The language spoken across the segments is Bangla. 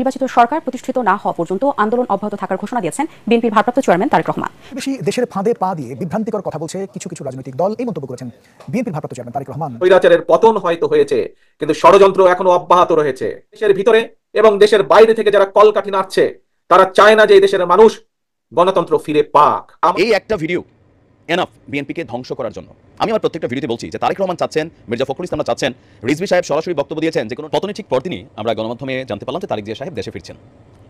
নির্বাচিত সরকার প্রতিষ্ঠিত না হওয়া পর্যন্ত আন্দোলন অব্যাহত থাকার ঘোষণা দিয়েছেন বিএনপির ভারপ্রাপ্ত চেয়ারম্যান তারেক রহমান। বেশি দেশের ফাঁদে পা দিয়ে বিভ্রান্তিকর কথা বলছে কিছু কিছু রাজনৈতিক দল, এই মন্তব্য করেছেন বিএনপির ভারপ্রাপ্ত চেয়ারম্যান তারেক রহমান। স্বৈরাচারের পতন হয়তো হয়েছে, কিন্তু ষড়যন্ত্র এখনো অব্যাহত রয়েছে। দেশের ভিতরে এবং দেশের বাইরে থেকে যারা কলকাঠি নাড়ছে, তারা চায় না যে এই দেশের মানুষ গণতন্ত্র ফিরে পাক। এই একটা ভিডিও এনাফ বিএনপিকে ধ্বংস করার জন্য। আমি আমার প্রত্যেকটা ভিডিওতে বলছি যে তারেক রহমান চাচ্ছেন, মির্জা ফখরুল ইসলাম চাচ্ছেন, রিজভী সাহেব সরাসরি বক্তব্য দিয়েছেন যে কোনো পতনের ঠিক পরদিনই আমরা গণমাধ্যমে জানতে পারলাম যে তারেক জিয়া সাহেব দেশে ফিরছেন।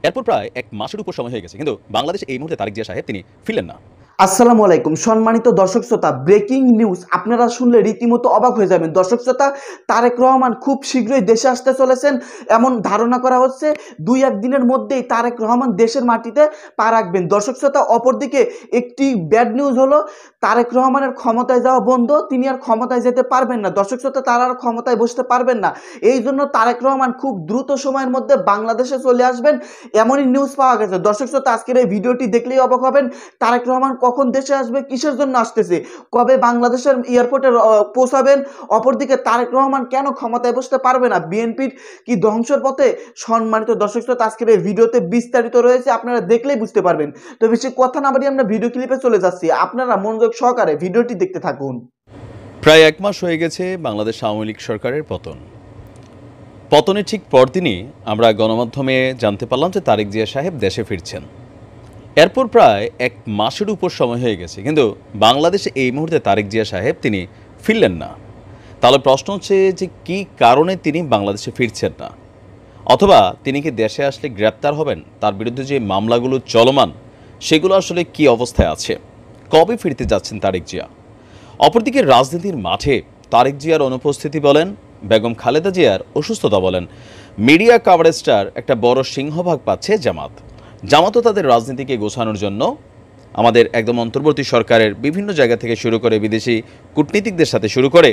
এরপর প্রায় এক মাসের উপর সময় হয়ে গেছে, কিন্তু বাংলাদেশে এই মুহূর্তে তারেক জিয়া সাহেব তিনি ফিরলেন না। আসসালামু আলাইকুম সম্মানিত দর্শক শ্রোতা, ব্রেকিং নিউজ আপনারা শুনলে রীতিমতো অবাক হয়ে যাবেন। দর্শক শ্রোতা, তারেক রহমান খুব শীঘ্রই দেশে আসতে চলেছেন এমন ধারণা করা হচ্ছে। 2-1 দিনের মধ্যেই তারেক রহমান দেশের মাটিতে পা রাখবেন। দর্শক শ্রোতা, অপরদিকে একটি ব্যাড নিউজ হলো তারেক রহমানের ক্ষমতায় যাওয়া বন্ধ, তিনি আর ক্ষমতায় যেতে পারবেন না। দর্শক শ্রোতা, তারা আর ক্ষমতায় বসতে পারবেন না। এই জন্য তারেক রহমান খুব দ্রুত সময়ের মধ্যে বাংলাদেশে চলে আসবেন এমনই নিউজ পাওয়া গেছে। দর্শক শ্রোতা, আজকের এই ভিডিওটি দেখলেই অবাক হবেন। তারেক রহমান কখন দেশে আসবে, কিসের জন্য আসতেছে, কবে বাংলাদেশের এয়ারপোর্টে পৌঁছাবেন, অপরদিকে তারেক রহমান কেন ক্ষমতায় বসতে পারবে না, বিএনপির কি ধ্বংসের পথে। সম্মানিত দর্শক শ্রোতা, আজকের এই ভিডিওতে বিস্তারিত রয়েছে, আপনারা দেখলেই বুঝতে পারবেন। তো বেশি কথা না বাড়িয়ে আমরা ভিডিও ক্লিপে চলে যাচ্ছি, আপনারা মনোযোগ সহকারে ভিডিওটি দেখতে থাকুন। প্রায় 1 মাস হয়ে গেছে বাংলাদেশ আওয়ামী লীগ সরকারের পতনের ঠিক পরদিনই আমরা গণমাধ্যমে জানতে পারলাম যে তারেক জিয়া সাহেব দেশে ফিরছেন। এরপর প্রায় 1 মাসের উপর সময় হয়ে গেছে, কিন্তু বাংলাদেশে এই মুহূর্তে তারেক জিয়া সাহেব তিনি ফিরলেন না। তাহলে প্রশ্ন হচ্ছে যে কী কারণে তিনি বাংলাদেশে ফিরছেন না, অথবা তিনি কি দেশে আসলে গ্রেপ্তার হবেন, তার বিরুদ্ধে যে মামলাগুলো চলমান সেগুলো আসলে কি অবস্থায় আছে, কবে ফিরতে যাচ্ছেন তারেক জিয়া। অপরদিকে রাজনীতির মাঠে তারেক জিয়ার অনুপস্থিতি বলেন, বেগম খালেদা জিয়ার অসুস্থতা বলেন, মিডিয়া কাভারেজটার একটা বড় সিংহভাগ পাচ্ছে জামাতও তাদের রাজনীতিকে গোছানোর জন্য আমাদের একদম অন্তর্বর্তী সরকারের বিভিন্ন জায়গা থেকে শুরু করে বিদেশি কূটনীতিকদের সাথে শুরু করে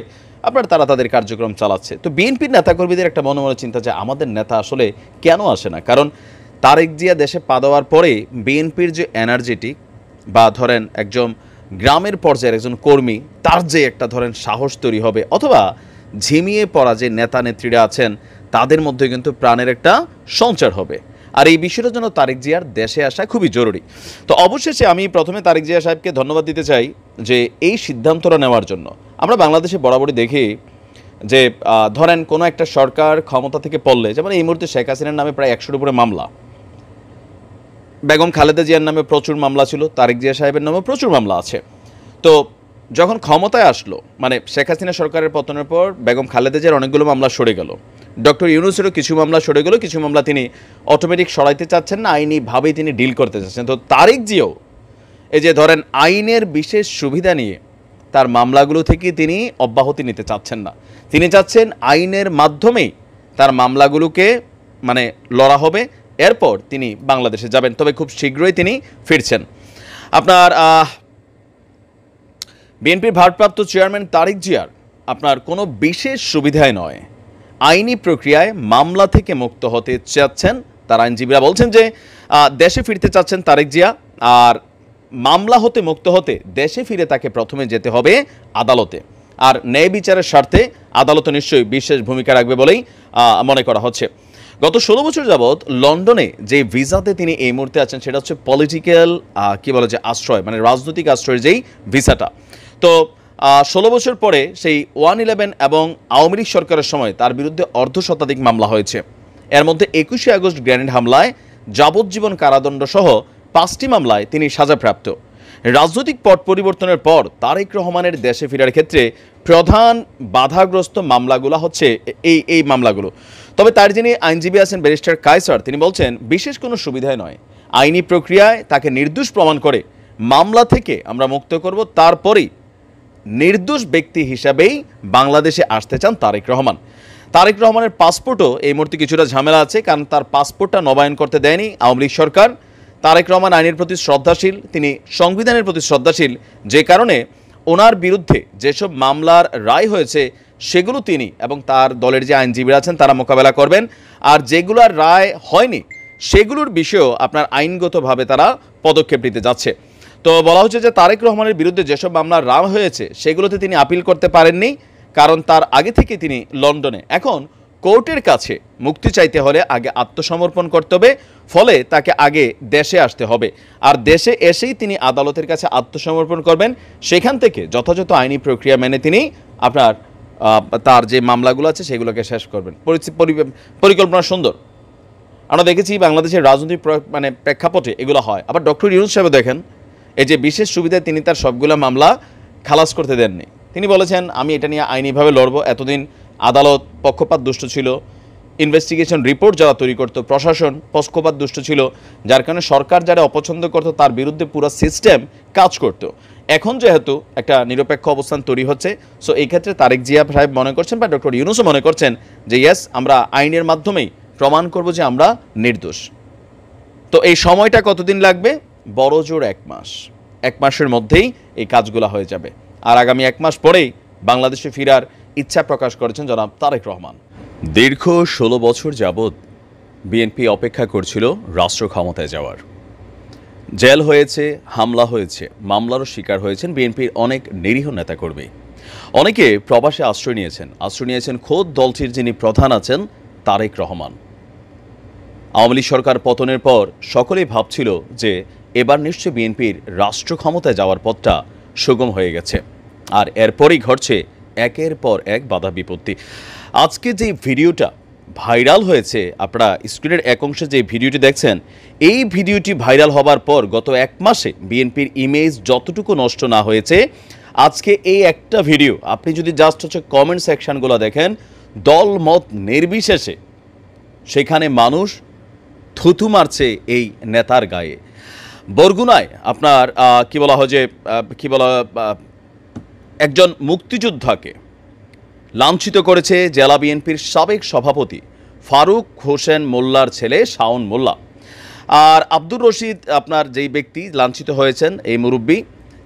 তারা তাদের কার্যক্রম চালাচ্ছে। তো বিএনপির নেতাকর্মীদের একটা মনে মনে চিন্তা যে আমাদের নেতা আসলে কেন আসে না, কারণ তারেক জিয়া দেশে পা দেওয়ার পরে বিএনপির যে এনার্জেটিক বা ধরেন একজন গ্রামের পর্যায়ের একজন কর্মী, তার যে একটা ধরেন সাহস তৈরি হবে, অথবা ঝিমিয়ে পড়া যে নেতা নেত্রীরা আছেন তাদের মধ্যে কিন্তু প্রাণের একটা সঞ্চার হবে। আর এই বিষয়টার জন্য তারেক জিয়ার দেশে আসা খুবই জরুরি। তো অবশেষে আমি প্রথমে তারেক জিয়া সাহেবকে ধন্যবাদ দিতে চাই যে এই সিদ্ধান্তটা নেওয়ার জন্য। আমরা বাংলাদেশে বরাবরই দেখি যে ধরেন কোনো একটা সরকার ক্ষমতা থেকে পড়লে, যেমন এই মুহূর্তে শেখ হাসিনার নামে প্রায় 100-এর উপরে মামলা, বেগম খালেদা জিয়ার নামে প্রচুর মামলা ছিল, তারেক জিয়া সাহেবের নামে প্রচুর মামলা আছে। তো যখন ক্ষমতায় আসলো, মানে শেখ হাসিনা সরকারের পতনের পর বেগম খালেদা জিয়ার অনেকগুলো মামলা সরে গেল, ডক্টর ইউনূসেরও কিছু মামলা সরে গেল, কিছু মামলা তিনি অটোমেটিক সরাইতে চাচ্ছেন না, আইনিভাবেই তিনি ডিল করতে চাচ্ছেন। তো তারেক জিয়াও এই যে ধরেন আইনের বিশেষ সুবিধা নিয়ে তার মামলাগুলো থেকে তিনি অব্যাহতি নিতে চাচ্ছেন না, তিনি চাচ্ছেন আইনের মাধ্যমেই তার মামলাগুলোকে মানে লড়া হবে, এরপর তিনি বাংলাদেশে যাবেন, তবে খুব শীঘ্রই তিনি ফিরছেন। আপনার বিএনপির ভারপ্রাপ্ত চেয়ারম্যান তারেক জিয়ার আপনার কোনো বিশেষ সুবিধায় নয়, আইনি প্রক্রিয়ায় মামলা থেকে মুক্ত হতে চাচ্ছেন তার আইনজীবীরা বলছেন যে দেশে ফিরতে চাচ্ছেন তারেক জিয়া, আর মামলা হতে মুক্ত হতে দেশে ফিরে তাকে প্রথমে যেতে হবে আদালতে, আর ন্যায় বিচারের স্বার্থে আদালত নিশ্চয়ই বিশেষ ভূমিকা রাখবে বলেই মনে করা হচ্ছে। গত 16 বছর যাবৎ লন্ডনে যে ভিসাতে তিনি এই মুহূর্তে আছেন সেটা হচ্ছে পলিটিক্যাল আশ্রয়, মানে রাজনৈতিক আশ্রয়ের যেই ভিসাটা। তো 16 বছর পরে সেই 1/11 এবং আওয়ামী লীগ সরকারের সময় তার বিরুদ্ধে অর্ধশতাধিক মামলা হয়েছে। এর মধ্যে 21শে আগস্ট গ্রেনেড হামলায় যাবজ্জীবন কারাদণ্ড সহ 5টি মামলায় তিনি সাজাপ্রাপ্ত। রাজনৈতিক পট পরিবর্তনের পর তারেক রহমানের দেশে ফেরার ক্ষেত্রে প্রধান বাধাগ্রস্ত মামলাগুলো হচ্ছে এই মামলাগুলো। তবে তার যিনি আইনজীবী আছেন ব্যারিস্টার কায়সার, তিনি বলছেন বিশেষ কোনো সুবিধায় নয়, আইনি প্রক্রিয়ায় তাকে নির্দোষ প্রমাণ করে মামলা থেকে আমরা মুক্ত করব, তারপরেই নির্দোষ ব্যক্তি হিসাবেই বাংলাদেশে আসতে চান তারেক রহমান। তারেক রহমানের পাসপোর্টও এই মুহূর্তে কিছুটা ঝামেলা আছে, কারণ তার পাসপোর্টটা নবায়ন করতে দেয়নি আওয়ামী লীগ সরকার। তারেক রহমান আইনের প্রতি শ্রদ্ধাশীল, তিনি সংবিধানের প্রতি শ্রদ্ধাশীল, যে কারণে ওনার বিরুদ্ধে যেসব মামলার রায় হয়েছে সেগুলো তিনি এবং তার দলের যে আইনজীবীরা আছেন তারা মোকাবেলা করবেন, আর যেগুলোর রায় হয়নি সেগুলোর বিষয়েও আপনার আইনগতভাবে তারা পদক্ষেপ নিতে যাচ্ছে। তো বলা হচ্ছে যে তারেক রহমানের বিরুদ্ধে যেসব মামলার রায় হয়েছে সেগুলোতে তিনি আপিল করতে পারেননি, কারণ তার আগে থেকে তিনি লন্ডনে। এখন কোর্টের কাছে মুক্তি চাইতে হলে আগে আত্মসমর্পণ করতে হবে, ফলে তাকে আগে দেশে আসতে হবে। আর দেশে এসেই তিনি আদালতের কাছে আত্মসমর্পণ করবেন, সেখান থেকে যথাযথ আইনি প্রক্রিয়া মেনে তিনি আপনার তার যে মামলাগুলো আছে সেগুলোকে শেষ করবেন। পরিকল্পনা সুন্দর। আমরা দেখেছি বাংলাদেশের রাজনৈতিক প্রেক্ষাপটে এগুলো হয়। আবার ডক্টর ইউনূস সাহেব দেখেন, এই যে বিশেষ সুবিধায় তিনি তার সবগুলো মামলা খালাস করতে দেননি। তিনি বলেছেন আমি এটা নিয়ে আইনিভাবে লড়ব। এতদিন আদালত পক্ষপাত দুষ্ট ছিল, ইনভেস্টিগেশন রিপোর্ট যারা তৈরি করত প্রশাসন পক্ষপাত দুষ্ট ছিল, যার কারণে সরকার যারা অপছন্দ করত তার বিরুদ্ধে পুরো সিস্টেম কাজ করত। এখন যেহেতু একটা নিরপেক্ষ অবস্থান তৈরি হচ্ছে, সো এই ক্ষেত্রে তারেক জিয়া সাহেব মনে করছেন বা ডক্টর ইউনূসও মনে করছেন যে ইয়েস, আমরা আইনের মাধ্যমেই প্রমাণ করব যে আমরা নির্দোষ। তো এই সময়টা কতদিন লাগবে? বড় জোর 1 মাস। 1 মাসের মধ্যেই এই কাজগুলো হয়ে যাবে। আর আগামী 1 মাস পরেই বাংলাদেশে ফেরার ইচ্ছা প্রকাশ করেছেন জনাব তারেক রহমান। দীর্ঘ 16 বছর যাবৎ বিএনপি অপেক্ষা করছিল রাষ্ট্র ক্ষমতায় যাওয়ার। জেল হয়েছে, হামলা হয়েছে, মামলারও শিকার হয়েছেন বিএনপির অনেক নিরীহ নেতাকর্মী। অনেকে প্রবাসে আশ্রয় নিয়েছেন খোদ দলটির যিনি প্রধান আছেন তারেক রহমান। আওয়ামী লীগ সরকার পতনের পর সকলেই ভাবছিল যে এবার নিশ্চয়ই বিএনপির রাষ্ট্র ক্ষমতায় যাওয়ার পথটা সুগম হয়ে গেছে। আর এরপরই ঘটছে একের পর এক বাধা বিপত্তি। আজকে যে ভিডিওটা ভাইরাল হয়েছে, আপনারা স্ক্রিনের এক অংশে যে ভিডিওটি দেখছেন, এই ভিডিওটি ভাইরাল হবার পর গত 1 মাসে বিএনপির ইমেজ যতটুকু নষ্ট না হয়েছে, আজকে এই একটা ভিডিও আপনি যদি জাস্ট কমেন্ট সেকশনগুলো দেখেন, দল মত নির্বিশেষে সেখানে মানুষ থুথু মারছে এই নেতার গায়ে। বরগুনায় আপনার একজন মুক্তিযোদ্ধাকে লাঞ্ছিত করেছে জেলা বিএনপির সাবেক সভাপতি ফারুক হোসেন মোল্লার ছেলে শাওন মোল্লা। আর আব্দুর রশিদ আপনার যেই ব্যক্তি লাঞ্ছিত হয়েছেন, এই মুরব্বী,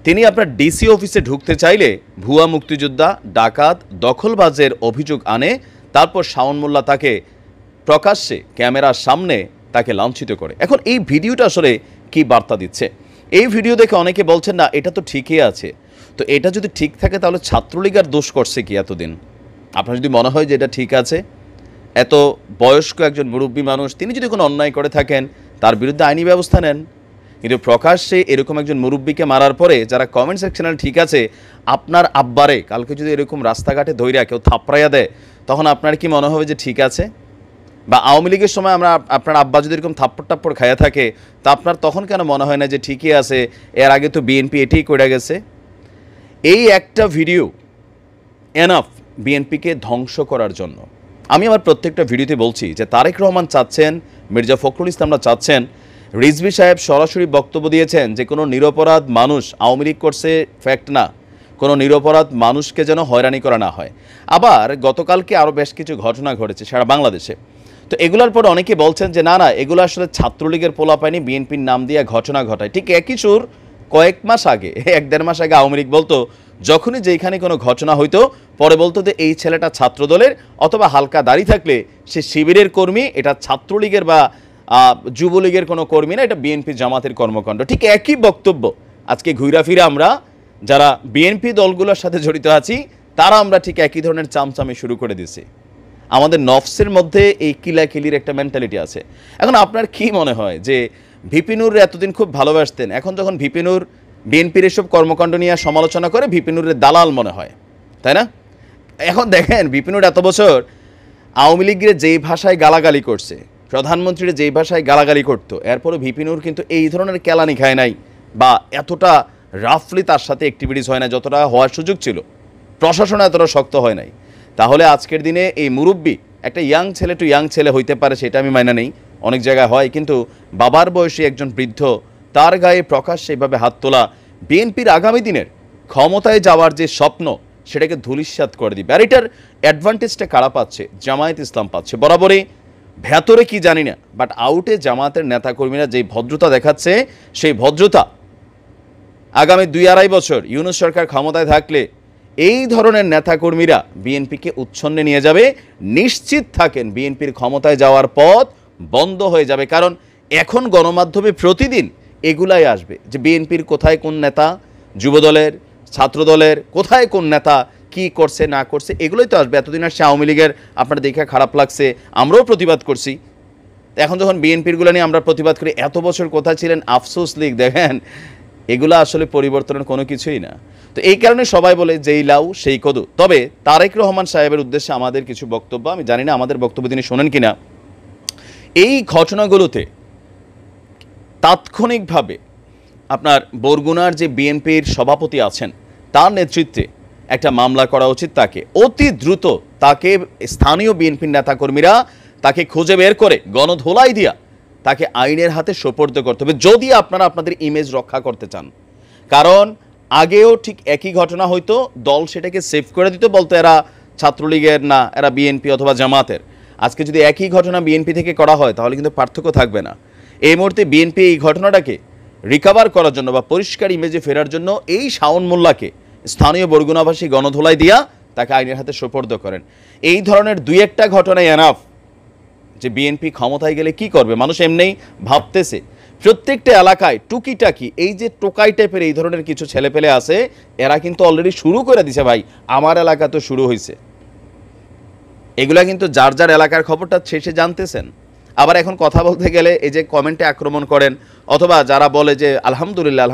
তিনি আপনার ডিসি অফিসে ঢুকতে চাইলে ভুয়া মুক্তিযোদ্ধা, ডাকাত, দখলবাজের অভিযোগ আনে। তারপর শাওন মোল্লা তাকে প্রকাশ্যে ক্যামেরার সামনে তাকে লাঞ্ছিত করে। এখন এই ভিডিওটা আসলে কি বার্তা দিচ্ছে? এই ভিডিও দেখে অনেকে বলছেন না এটা তো ঠিকই আছে। তো এটা যদি ঠিক থাকে তাহলে ছাত্রলীগের দোষ করছে কি এতদিন? আপনার যদি মনে হয় যে এটা ঠিক আছে, এত বয়স্ক একজন মুরব্বী মানুষ, তিনি যদি কোনো অন্যায় করে থাকেন তার বিরুদ্ধে আইনি ব্যবস্থা নেন। কিন্তু প্রকাশ্যে এরকম একজন মুরব্বীকে মারার পরে যারা কমেন্ট সেকশনে ঠিক আছে, আপনার আব্বারে কালকে যদি এরকম রাস্তাঘাটে ধইরা কেউ থাপড়াইয়া দেয়, তখন আপনার কি মনে হবে যে ঠিক আছে? বা আওয়ামী লীগের সময় আপনার আব্বা যদি এরকম থাপ্পড় খাইয়া থাকে, তা আপনার তখন কেন মনে হয় না যে ঠিকই আছে, এর আগে তো বিএনপি এটাই করে গেছে? এই একটা ভিডিও এনাফ বিএনপিকে ধ্বংস করার জন্য। আমি আমার প্রত্যেকটা ভিডিওতে বলছি যে তারেক রহমান চাচ্ছেন, মির্জা ফখরুল ইসলামরা চাচ্ছেন, রিজভী সাহেব সরাসরি বক্তব্য দিয়েছেন যে কোনো নিরপরাধ মানুষ আওয়ামী লীগ করছে ফ্যাক্ট না, কোনো নিরপরাধ মানুষকে যেন হয়রানি করা না হয়। আবার গতকালকে আরও বেশ কিছু ঘটনা ঘটেছে সারা বাংলাদেশে। তো এগুলোর পর অনেকে বলছেন যে না এগুলো আসলে ছাত্রলীগের পোলাপাইনি বিএনপির নাম দিয়ে ঘটনা ঘটায়। ঠিক একই সুর কয়েক মাস আগে, 1-1.5 মাস আগে আওয়ামী লীগ বলতো, যখনই যেখানে কোনো ঘটনা হইতো পরে বলতো যে এই ছেলেটা ছাত্রদলের অথবা হালকা দাড়ি থাকলে সে শিবিরের কর্মী, এটা ছাত্রলীগের বা যুবলীগের কোনো কর্মী না, এটা বিএনপি জামাতের কর্মকাণ্ড। ঠিক একই বক্তব্য আজকে ঘুরা ফিরে আমরা যারা বিএনপি দলগুলোর সাথে জড়িত আছি তারা আমরা ঠিক একই ধরনের চামচামি শুরু করে দিছি। আমাদের নফসের মধ্যে এই কিলাকিলির একটা মেন্টালিটি আছে। এখন আপনার কি মনে হয় যে ভিপি নূর এতদিন খুব ভালোবাসতেন, এখন যখন ভিপি নূর বিএনপির এসব কর্মকাণ্ড নিয়ে সমালোচনা করে ভিপি নূরের দালাল মনে হয়, তাই না? এখন দেখেন ভিপি নূর এত বছর আওয়ামী লীগের যেই ভাষায় গালাগালি করছে, প্রধানমন্ত্রীর যেই ভাষায় গালাগালি করতো, এরপরে ভিপি নূর কিন্তু এই ধরনের কেলানি খায় নাই বা এতটা রাফলি তার সাথে অ্যাক্টিভিটিস হয় না যতটা হওয়ার সুযোগ ছিল, প্রশাসন এতটা শক্ত হয় নাই। তাহলে আজকের দিনে এই মুরব্বী একটা ইয়াং ছেলে টু ইয়াং ছেলে হইতে পারে, সেটা আমি মাইনা নেই, অনেক জায়গায় হয়, কিন্তু বাবার বয়সী একজন বৃদ্ধ, তার গায়ে প্রকাশ্যে এইভাবে হাত তোলা বিএনপির আগামী দিনের ক্ষমতায় যাওয়ার যে স্বপ্ন সেটাকে ধূলিসাৎ করে দিবে। আর এটার অ্যাডভান্টেজটা কারা পাচ্ছে? জামায়াত ইসলাম পাচ্ছে। বরাবরই ভেতরে কি জানি না, বাট আউটে জামায়াতের নেতাকর্মীরা যেই ভদ্রতা দেখাচ্ছে, সেই ভদ্রতা আগামী 2-2.5 বছর ইউনূস সরকার ক্ষমতায় থাকলে এই ধরনের নেতাকর্মীরা বিএনপিকে উচ্ছন্নে নিয়ে যাবে। নিশ্চিত থাকেন বিএনপির ক্ষমতায় যাওয়ার পথ বন্ধ হয়ে যাবে। কারণ এখন গণমাধ্যমে প্রতিদিন এগুলাই আসবে যে বিএনপির কোথায় কোন নেতা, যুবদলের, ছাত্রদলের কোথায় কোন নেতা কি করছে না করছে এগুলোই তো আসবে। এতদিন আসছে আওয়ামী লীগের আপনারা দেখে খারাপ লাগছে, আমরাও প্রতিবাদ করছি। এখন যখন বিএনপিরগুলো নিয়ে আমরা প্রতিবাদ করি, এত বছর কোথায় ছিলেন আফসোস লীগ, দেখেন এগুলো আসলে পরিবর্তনের কোনো কিছুই না। তো এই কারণে সবাই বলে যেই লাউ সেই কদু। তবে তারেক রহমান সাহেবের উদ্দেশ্যে আমাদের কিছু বক্তব্য, আমি জানি না আমাদের বক্তব্য তিনি শোনেন কিনা। এই ঘটনাগুলোতে তাৎক্ষণিকভাবে আপনার বরগুনার যে বিএনপির সভাপতি আছেন তার নেতৃত্বে একটা মামলা করা উচিত। তাকে অতি দ্রুত তাকে স্থানীয় বিএনপির নেতাকর্মীরা তাকে খুঁজে বের করে গণধোলাই দিয়া তাকে আইনের হাতে সোপর্দ করতে হবে, যদি আপনারা আপনাদের ইমেজ রক্ষা করতে চান। কারণ আগেও ঠিক একই ঘটনা হয়তো, দল সেটাকে সেভ করে দিত, বলতো এরা ছাত্রলীগের না, এরা বিএনপি অথবা জামাতের। আজকে যদি একই ঘটনা বিএনপি থেকে করা হয় তাহলে কিন্তু পার্থক্য থাকবে না। এই মুহূর্তে বিএনপি এই ঘটনাটাকে রিকভার করার জন্য বা পরিষ্কার ইমেজে ফেরার জন্য এই শাওন মোল্লাকে স্থানীয় বরগুনাবাসী গণধোলাই দিয়া তাকে আইনের হাতে সোপর্দ করেন। এই ধরনের দুই একটা ঘটনায় এনাফ যে বিএনপি ক্ষমতায় গেলে কি করবে। মানুষ এমনিই ভাবতেছে প্রত্যেকটা এলাকায় টুকিটাকি এই যে টোকাই টাইপের এই ধরনের কিছু ছেলেপেলে আছে, এরা কিন্তু অলরেডি শুরু করে দিছে। ভাই আমার এলাকা তো শুরু হয়েছে, এগুলা কিন্তু যার যার এলাকার খবরটা শেষে জানতেছেন। আবার এখন কথা বলতে গেলে এই যে কমেন্টে আক্রমণ করেন, অথবা যারা বলে যে আলহামদুলিল্লাহ,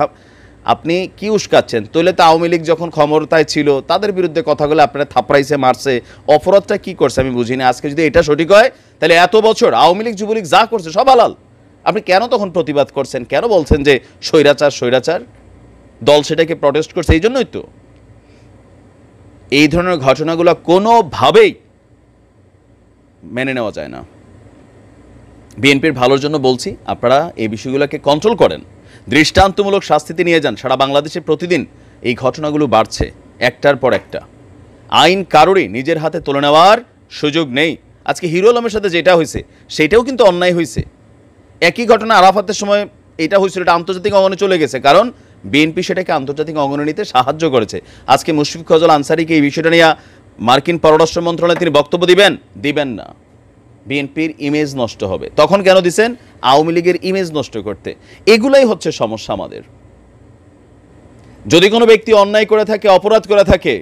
আপনি কি উস্কাচ্ছেন? তাহলে তো আওয়ামী লীগ যখন ক্ষমতায় ছিল তাদের বিরুদ্ধে কথাগুলো আপনারা থাপড়াইছে, মারছে, অপরাধটা কি করছে আমি বুঝিনি। আজকে যদি এটা সঠিক হয় তাহলে এত বছর আওয়ামী লীগ যুবলীগ যা করছে সব হালাল। আপনি কেন তখন প্রতিবাদ করছেন? কেন বলছেন যে স্বৈরাচার স্বৈরাচার? দল সেটাকে প্রটেস্ট করছে, এই জন্যই তো। এই ধরনের ঘটনাগুলো কোনোভাবেই মেনে নেওয়া যায় না। বিএনপির ভালোর জন্য বলছি, আপনারা এই বিষয়গুলোকে কন্ট্রোল করেন, দৃষ্টান্তমূলক শাস্তিতে নিয়ে যান। সারা বাংলাদেশে প্রতিদিন এই ঘটনাগুলো বাড়ছে একটার পর একটা। আইন কারোরই নিজের হাতে তুলে নেওয়ার সুযোগ নেই। আজকে হিরো আলমের সাথে যেটা হয়েছে সেটাও কিন্তু অন্যায় হয়েছে। একই ঘটনা আরাফাতের সময় এটা হয়েছিল, এটা আন্তর্জাতিক অঙ্গনে চলে গেছে, কারণ বিএনপি সেটাকে আন্তর্জাতিক অঙ্গনে নিতে সাহায্য করেছে। আজকে মুশফিক ফজল আনসারিকে এই বিষয়টা নিয়ে মার্কিন পররাষ্ট্র মন্ত্রণালয়ে তিনি বক্তব্য দিবেন না। বিএনপির ইমেজ নষ্ট হবে। তখন কেন দিছেন? আওয়ামী লীগের ইমেজ নষ্ট করতে। এগুলাই হচ্ছে সমস্যা আমাদের। যদি কোনো ব্যক্তি অন্যায় করে থাকে, অপরাধ করে থাকে,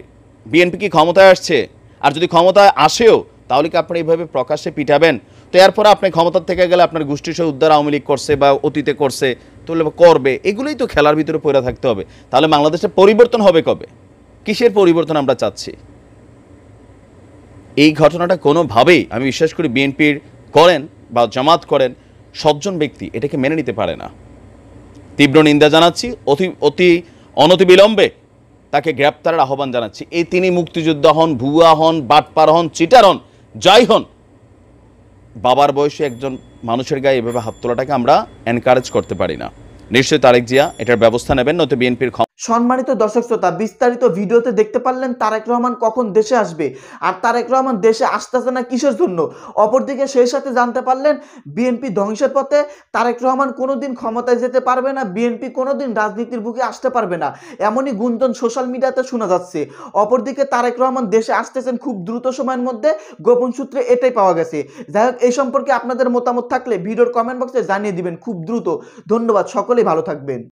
বিএনপি কি ক্ষমতায় আসছে? আর যদি ক্ষমতায় আসেও তাহলে কি আপনারা এইভাবে প্রকাশ্যে পিটাবেন? তো এরপরে আপনি ক্ষমতার থেকে গেলে আপনার গোষ্ঠী সহ উদ্ধার আওয়ামী লীগ করছে বা অতীতে করছে, তাহলে করবে। এগুলোই তো খেলার ভিতরে পড়ে থাকতে হবে। তাহলে বাংলাদেশে পরিবর্তন হবে কবে? কিসের পরিবর্তন আমরা চাচ্ছি? এই ঘটনাটা কোনোভাবেই আমি বিশ্বাস করি বিএনপির করেন বা জামাত করেন সজ্জন ব্যক্তি এটাকে মেনে নিতে পারে না। তীব্র নিন্দা জানাচ্ছি, অতি অনতিবিলম্বে তাকে গ্রেপ্তারের আহ্বান জানাচ্ছি। এই তিনি মুক্তিযোদ্ধা হন, ভুয়া হন, বাটপার হন, চিটার হন, যাই হন, বাবার বয়সে একজন মানুষের গায়ে এভাবে হাত তোলাটাকে আমরা এনকারেজ করতে পারি না। নিশ্চয়ই তারেক জিয়া এটার ব্যবস্থা নেবেন, নয়তো বিএনপির সম্মানিত দর্শক শ্রোতা, বিস্তারিত ভিডিওতে দেখতে পারলেন তারেক রহমান কখন দেশে আসবে, আর তারেক রহমান দেশে আসতেছে না কিসের জন্য। অপরদিকে সেই সাথে জানতে পারলেন বিএনপি ধ্বংসের পথে, তারেক রহমান কোনোদিন ক্ষমতায় যেতে পারবে না, বিএনপি কোনোদিন রাজনীতির বুকে আসতে পারবে না, এমনই গুঞ্জন সোশ্যাল মিডিয়াতে শোনা যাচ্ছে। অপরদিকে তারেক রহমান দেশে আসতেছেন খুব দ্রুত সময়ের মধ্যে, গোপন সূত্রে এটাই পাওয়া গেছে। যাই হোক, এই সম্পর্কে আপনাদের মতামত থাকলে ভিডিওর কমেন্ট বক্সে জানিয়ে দিবেন খুব দ্রুত। ধন্যবাদ, সকলেই ভালো থাকবেন।